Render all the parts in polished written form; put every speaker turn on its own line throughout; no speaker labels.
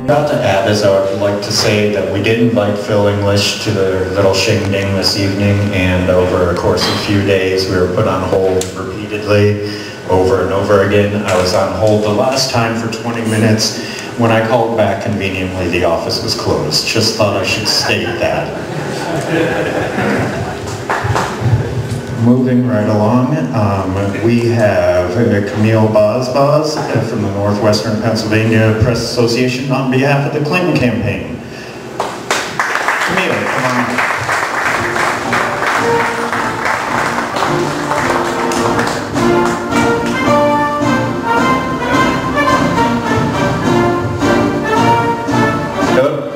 About to add is I would like to say that we did invite Phil English to the little shindig this evening, and over a course of a few days we were put on hold repeatedly over and over again. I was on hold the last time for 20 minutes. When I called back conveniently, the office was closed. Just thought I should state that. Moving right along, we have Camille Baz from the Northwestern Pennsylvania Press Association on behalf of the Clinton campaign. Camille, come on.
Hello.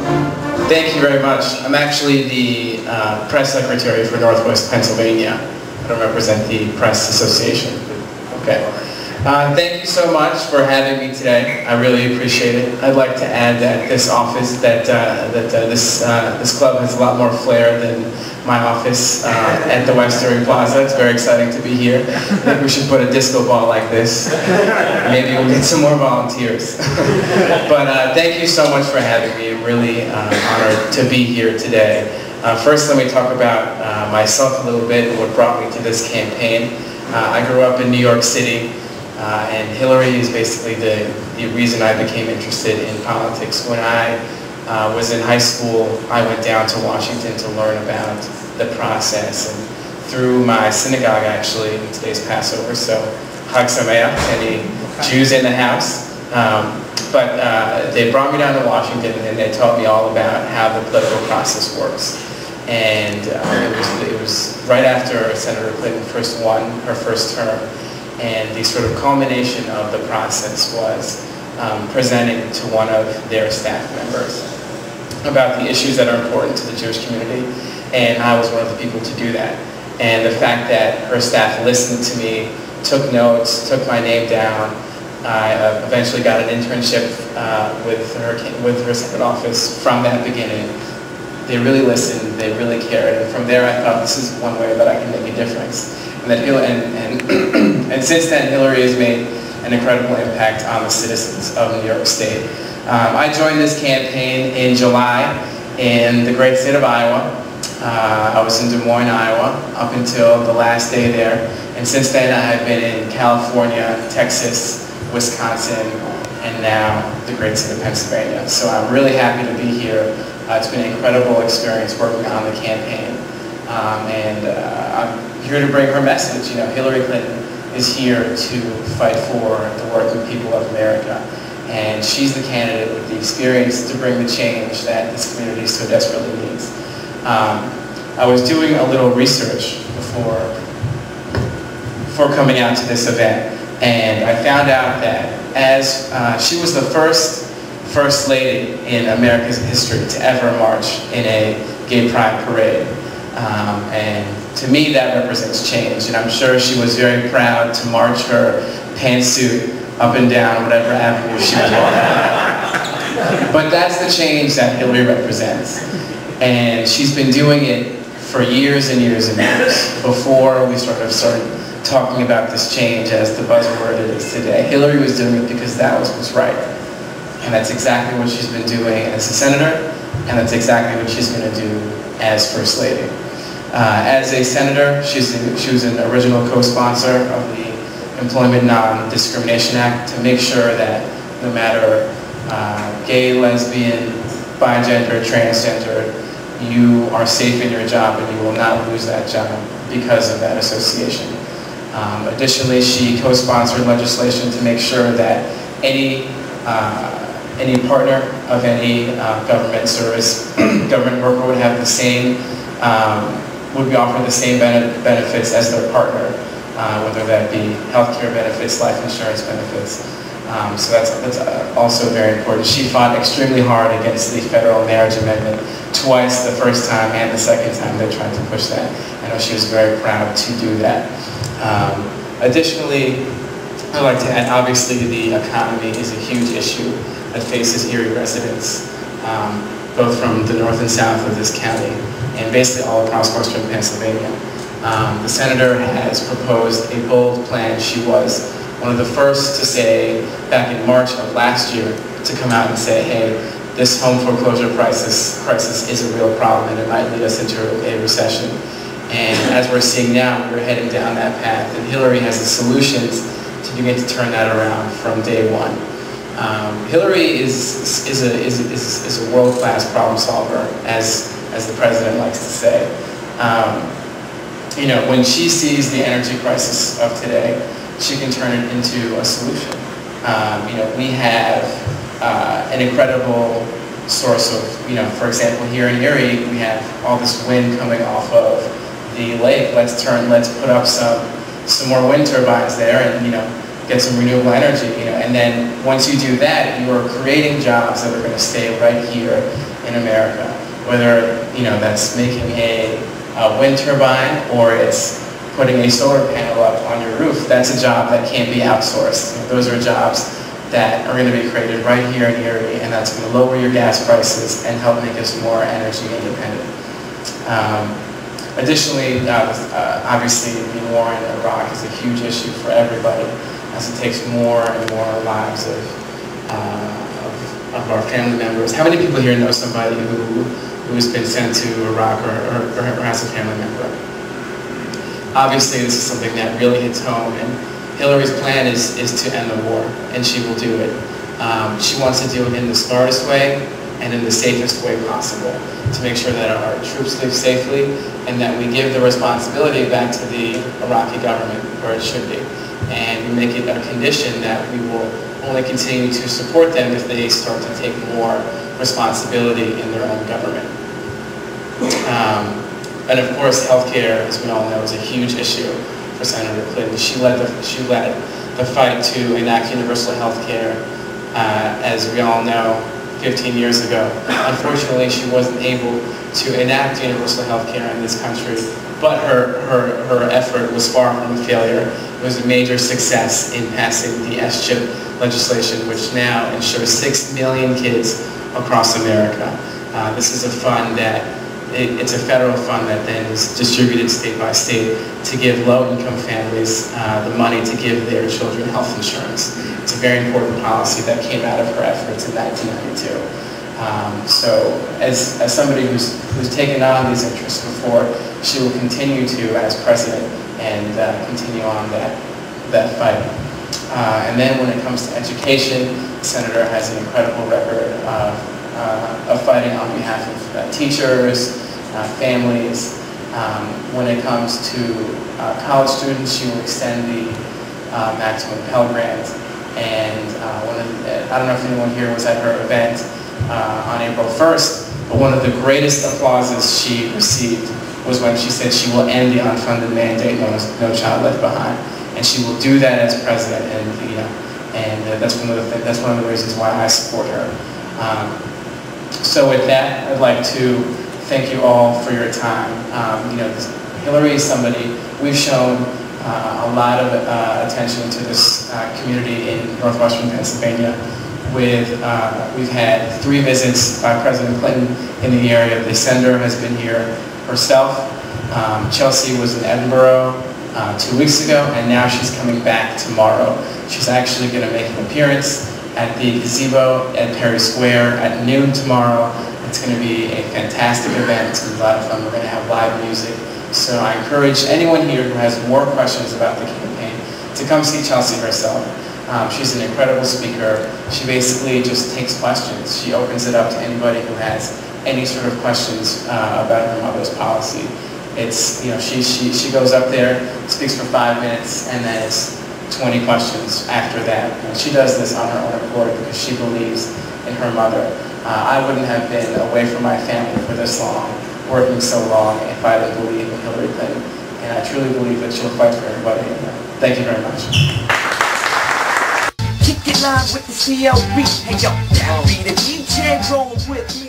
Thank you very much. I'm actually the press secretary for Northwest Pennsylvania. I don't represent the Press Association. Okay. Thank you so much for having me today. I really appreciate it. I'd like to add that this office, this club has a lot more flair than my office at the West Erie Plaza. It's very exciting to be here. I think we should put a disco ball like this. Maybe we'll get some more volunteers. But thank you so much for having me. I'm really honored to be here today. First, let me talk about myself a little bit and what brought me to this campaign. I grew up in New York City, and Hillary is basically the reason I became interested in politics. When I was in high school, I went down to Washington to learn about the process, and through my synagogue, actually, today's Passover, so Chag Sameach, any Jews in the house. But they brought me down to Washington and they taught me all about how the political process works. And it was right after Senator Clinton first won her first term, and the sort of culmination of the process was presenting to one of their staff members about the issues that are important to the Jewish community, and I was one of the people to do that. And the fact that her staff listened to me, took notes, took my name down. I eventually got an internship with her Senate office from that beginning. They really listened, they really cared, and from there I thought this is one way that I can make a difference. And that and since then, Hillary has made an incredible impact on the citizens of New York State. I joined this campaign in July in the great state of Iowa. I was in Des Moines, Iowa, up until the last day there. And since then, I have been in California, Texas, Wisconsin, and now the great state of Pennsylvania. So I'm really happy to be here. It's been an incredible experience working on the campaign. I'm here to bring her message. You know, Hillary Clinton is here to fight for the working people of America. And she's the candidate with the experience to bring the change that this community so desperately needs. I was doing a little research before coming out to this event, and I found out that as she was the first lady in America's history to ever march in a gay pride parade. And to me that represents change, and I'm sure she was very proud to march her pantsuit up and down whatever avenue she was walking. But that's the change that Hillary represents. And she's been doing it for years and years and years before we sort of started talking about this change as the buzzword it is today. Hillary was doing it because that was what's right. And that's exactly what she's been doing as a senator, and that's exactly what she's going to do as First Lady. As a senator, she was an original co-sponsor of the Employment Non-Discrimination Act to make sure that no matter gay, lesbian, bigender, transgender, you are safe in your job and you will not lose that job because of that association. Additionally, she co-sponsored legislation to make sure that any partner of any government service, government worker would have the same, would be offered the same benefits as their partner, whether that be healthcare benefits, life insurance benefits. So that's also very important. She fought extremely hard against the federal marriage amendment twice, the first time and the second time they tried to push that. I know she was very proud to do that. Additionally, I'd like to add, obviously the economy is a huge issue that faces Erie residents, both from the north and south of this county, and basically all across western Pennsylvania. The senator has proposed a bold plan. She was one of the first to say, back in March of last year, to come out and say, hey, this home foreclosure crisis is a real problem, and it might lead us into a recession. And as we're seeing now, we're heading down that path, and Hillary has the solutions to begin to turn that around from day one. Hillary is a world-class problem solver, as the president likes to say. You know, when she sees the energy crisis of today, she can turn it into a solution. You know, we have an incredible source of, you know, for example, here in Erie, we have all this wind coming off of the lake. Let's put up some more wind turbines there, and, you know, get some renewable energy, you know, and then once you do that, you are creating jobs that are going to stay right here in America. Whether, you know, that's making a wind turbine, or it's putting a solar panel up on your roof, that's a job that can't be outsourced. You know, those are jobs that are going to be created right here in Erie, and that's going to lower your gas prices and help make us more energy independent. Additionally, obviously, the war in Iraq is a huge issue for everybody, as it takes more and more lives of our family members. How many people here know somebody who's been sent to Iraq or has a family member? Obviously, this is something that really hits home, and Hillary's plan is to end the war, and she will do it. She wants to do it in the smartest way and in the safest way possible, to make sure that our troops live safely and that we give the responsibility back to the Iraqi government where it should be. And we make it a condition that we will only continue to support them if they start to take more responsibility in their own government. And of course, healthcare, as we all know, is a huge issue for Senator Clinton. She led the fight to enact universal healthcare, as we all know, 15 years ago. Unfortunately, she wasn't able to enact universal healthcare in this country, but her effort was far from a failure. It was a major success in passing the S-chip legislation, which now ensures 6 million kids across America. This is a fund that, it's a federal fund that then is distributed state by state to give low-income families the money to give their children health insurance. It's a very important policy that came out of her efforts in 1992. So as somebody who's taken on these interests before, she will continue to as president and continue on that fight. And then when it comes to education, the senator has an incredible record of fighting on behalf of teachers, families. When it comes to college students, she will extend the maximum Pell Grant. And I don't know if anyone here was at her event on April 1st, but one of the greatest applauses she received was when she said she will end the unfunded mandate known as No Child Left Behind, and she will do that as president. And, you know, and that's one of the reasons why I support her. So with that, I'd like to thank you all for your time. You know, Hillary is somebody we've shown a lot of attention to this community in northwestern Pennsylvania. We've had 3 visits by President Clinton in the area. The senator has been here herself. Chelsea was in Edinburgh 2 weeks ago, and now she's coming back tomorrow. She's actually going to make an appearance at the gazebo at Perry Square at noon tomorrow. It's going to be a fantastic event. It's going to be a lot of fun. We're going to have live music. So I encourage anyone here who has more questions about the campaign to come see Chelsea herself. She's an incredible speaker. She basically just takes questions. She opens it up to anybody who has any sort of questions about her mother's policy. It's, you know, she goes up there, speaks for 5 minutes, and then it's 20 questions after that. And she does this on her own accord because she believes in her mother. I wouldn't have been away from my family for this long, working so long, if I didn't believe in Hillary Clinton. And I truly believe that she'll fight for everybody. Thank you very much.
Kick it live with the CLB. Hey yo, that be the DJ rolling with me.